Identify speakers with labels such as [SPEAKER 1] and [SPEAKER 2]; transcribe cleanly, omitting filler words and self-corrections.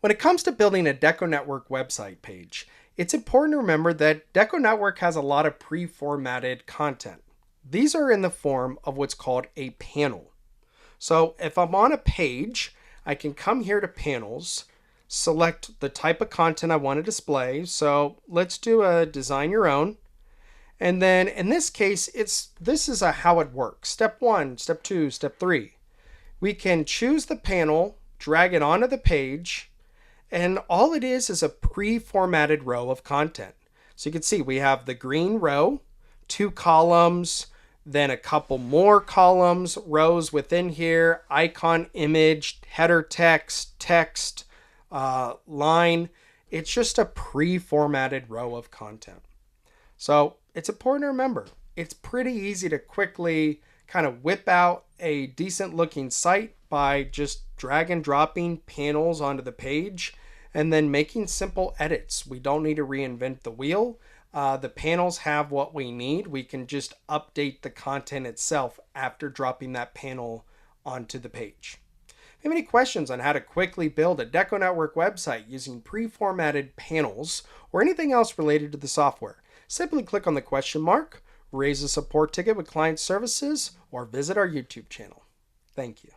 [SPEAKER 1] When it comes to building a DecoNetwork website page, it's important to remember that DecoNetwork has a lot of pre-formatted content. These are in the form of what's called a panel. So if I'm on a page, I can come here to panels, select the type of content I want to display. So let's do a design your own. And then in this case, this is how it works. Step 1, step 2, step 3. We can choose the panel, drag it onto the page, and all it is a pre-formatted row of content. So you can see we have the green row, 2 columns, then a couple more columns, rows within here, icon, image, header text, line. It's just a pre-formatted row of content. So it's important to remember, it's pretty easy to quickly kind of whip out a decent looking site by just drag and dropping panels onto the page and then making simple edits. We don't need to reinvent the wheel. The panels have what we need. We can just update the content itself after dropping that panel onto the page. If you have any questions on how to quickly build a DecoNetwork website using pre-formatted panels or anything else related to the software, simply click on the question mark, raise a support ticket with client services, or visit our YouTube channel. Thank you.